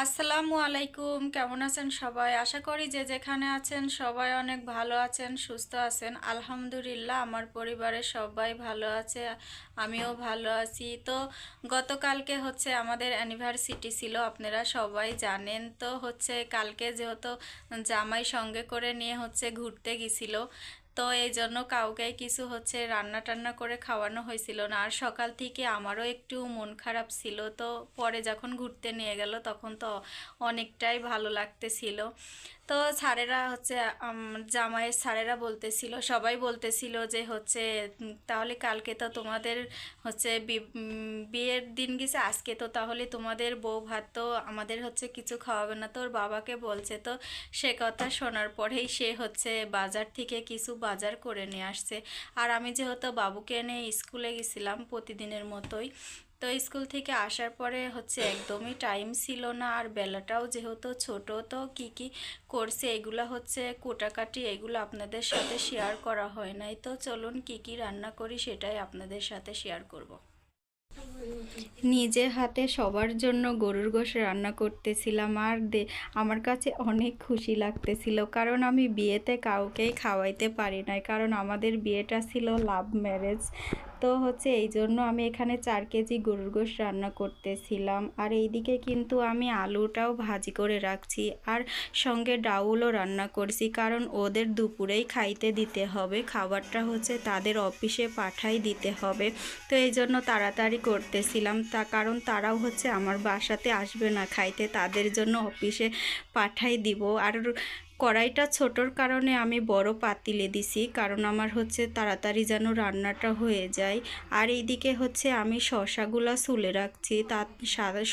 আসসালামু আলাইকুম, কেমন আছেন সবাই? আশা করি যে যেখানে আছেন সবাই অনেক ভালো আছেন, সুস্থ আছেন। আলহামদুলিল্লাহ, আমার পরিবারের সবাই ভালো আছে, আমিও ভালো আছি। তো গতকালকে হচ্ছে আমাদের অ্যানিভার্সিটি ছিল, আপনারা সবাই জানেন। তো হচ্ছে কালকে যেহেতু জামাই সঙ্গে করে নিয়ে হচ্ছে ঘুরতে গেছিল, তো এই জন্য কাউকে কিছু হচ্ছে রান্না টান্না করে খাওয়ানো হয়েছিল না। আর সকাল থেকে আমারও একটু মন খারাপ ছিল, তো পরে যখন ঘুরতে নিয়ে গেল তখন তো অনেকটাই ভালো লাগতেছিল। তো স্যারেরা হচ্ছে জামাইয়ের স্যারেরা বলতেছিল, সবাই বলতেছিল যে হচ্ছে তাহলে কালকে তো তোমাদের হচ্ছে বিয়ের দিন গেছে, আজকে তো তাহলে তোমাদের বউ ভাত, তো আমাদের হচ্ছে কিছু খাওয়াবে না। তো ওর বাবাকে বলছে, তো সে কথা শোনার পরেই সে হচ্ছে বাজার থেকে কিছু বাজার করে নিয়ে আসছে। আর আমি যেহেতু বাবুকে এনে স্কুলে গেছিলাম প্রতিদিনের মতোই, তো স্কুল থেকে আসার পরে হচ্ছে একদমই টাইম ছিল না। আর বেলাটাও যেহেতু ছোট, তো কি কি করছে এগুলো হচ্ছে কোটাকাটি, এগুলো আপনাদের সাথে শেয়ার করা হয় নাই। তো চলুন কি কি রান্না করি সেটাই আপনাদের সাথে শেয়ার করব। নিজে হাতে সবার জন্য গরুর গোশ রান্না করতেছিলাম, আর আমার কাছে অনেক খুশি লাগতেছিল, কারণ আমি বিয়েতে কাউকেই খাওয়াইতে পারি নাই, কারণ আমাদের বিয়েটা ছিল লাভ ম্যারেজ। তো হচ্ছে এই জন্য আমি এখানে 4 কেজি গরুর গোশ রান্না করতেছিলাম। আর এইদিকে কিন্তু আমি আলুটাও ভাজি করে রাখছি, আর সঙ্গে ডাউলও রান্না করছি, কারণ ওদের দুপুরেই খাইতে দিতে হবে, খাবারটা হচ্ছে তাদের অফিসে পাঠাই দিতে হবে। তো এই জন্য তাড়াতাড়ি করতেছিলাম, কারণ তারাও হচ্ছে আমার বাসাতে আসবে না খাইতে, তাদের জন্য অফিসে পাঠাই দিব। আর কড়াইটা ছোটোর কারণে আমি বড় পাতিলে দিছি, কারণ আমার হচ্ছে তাড়াতাড়ি যেন রান্নাটা হয়ে যায়। আর এইদিকে হচ্ছে আমি শসাগুলো ছুলে রাখছি, তার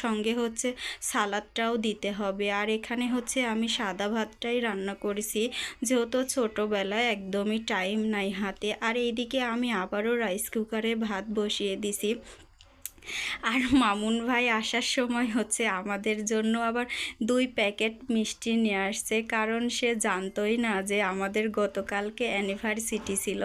সঙ্গে হচ্ছে সালাদটাও দিতে হবে। আর এখানে হচ্ছে আমি সাদা ভাতটাই রান্না করেছি, যেহেতু ছোটোবেলায় একদমই টাইম নাই হাতে। আর এইদিকে আমি আবারও রাইস কুকারে ভাত বসিয়ে দিছি। আর মামুন ভাই আসার সময় হচ্ছে আমাদের জন্য আবার 2 প্যাকেট মিষ্টি নিয়ে আসছে, কারণ সে জানতোই না যে আমাদের গতকালকে অ্যানিভার্সিটি ছিল,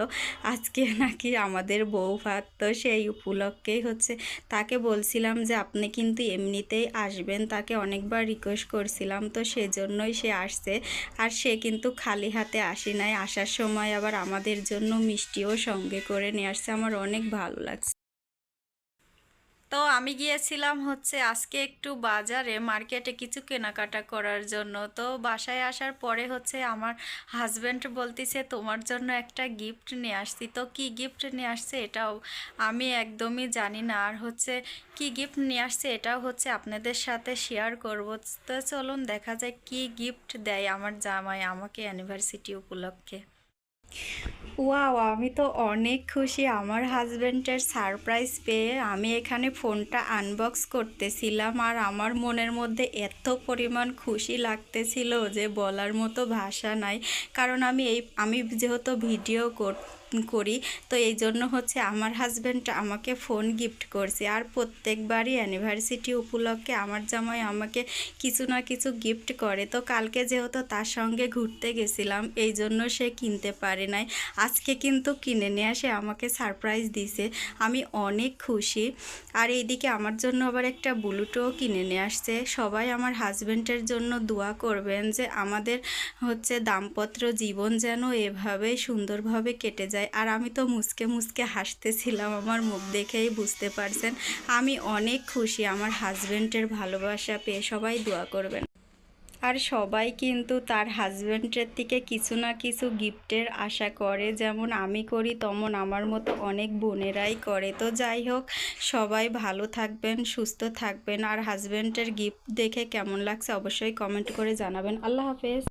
আজকে নাকি আমাদের বউ ভাত। তো সেই উপলক্ষেই হচ্ছে তাকে বলছিলাম যে আপনি কিন্তু এমনিতেই আসবেন, তাকে অনেকবার রিকোয়েস্ট করছিলাম, তো সেজন্যই সে আসছে। আর সে কিন্তু খালি হাতে আসি নাই, আসার সময় আবার আমাদের জন্য মিষ্টিও সঙ্গে করে নিয়ে আসছে, আমার অনেক ভালো লাগছে। তো আমি গিয়েছিলাম হচ্ছে আজকে একটু বাজারে মার্কেটে কিছু কেনাকাটা করার জন্য। তো বাসায় আসার পরে হচ্ছে আমার হাজব্যান্ড বলতেছে তোমার জন্য একটা গিফট নিয়ে আসছি। তো কি গিফট নিয়ে আসছে এটাও আমি একদমই জানি না, আর হচ্ছে কি গিফট নিয়ে আসছে এটাও হচ্ছে আপনাদের সাথে শেয়ার করব। তো চলুন দেখা যায় কি গিফট দেয় আমার জামাই আমাকে অ্যানিভার্সিটি উপলক্ষে। ওয়াও, আমি তো অনেক খুশি আমার হাজব্যান্ডের সারপ্রাইজ পেয়ে। আমি এখানে ফোনটা আনবক্স করতেছিলাম, আর আমার মনের মধ্যে এত পরিমাণ খুশি লাগতেছিল যে বলার মতো ভাষা নাই। কারণ আমি যেহেতু ভিডিও করি, তো এই জন্য হচ্ছে আমার হাজব্যান্ড আমাকে ফোন গিফট করছে। আর প্রত্যেকবারই অ্যানিভার্সিটি উপলক্ষে আমার জামাই আমাকে কিছু না কিছু গিফট করে। তো কালকে যেহেতু তার সঙ্গে ঘুরতে গেছিলাম, এই জন্য সে কিনতে পারে নাই, আজকে কিন্তু কিনে নিয়ে আসে আমাকে সারপ্রাইজ দিছে। আমি অনেক খুশি। আর এইদিকে আমার জন্য আবার একটা ব্লুটুথও কিনে নিয়ে আসছে। সবাই আমার হাজব্যান্ডের জন্য দোয়া করবেন যে আমাদের হচ্ছে দাম্পত্য জীবন যেন এভাবেই সুন্দরভাবে কেটে যায়। আর আমি তো মুচকে মুচকে হাসতেছিলাম, আমার মুখ দেখেই বুঝতে পারছেন। আমি অনেক খুশি আমার হাজব্যান্ডের ভালোবাসা পেয়ে, সবাই দোয়া করবেন। আর সবাই কিন্তু তার হাজব্যান্ডের থেকে কিছু না কিছু গিফটের আশা করে, যেমন আমি করি তেমন আমার মতো অনেক বোনেরাই করে। তো যাই হোক, সবাই ভালো থাকবেন, সুস্থ থাকবেন। আর হাজব্যান্ডের গিফট দেখে কেমন লাগছে অবশ্যই কমেন্ট করে জানাবেন। আল্লাহ হাফেজ।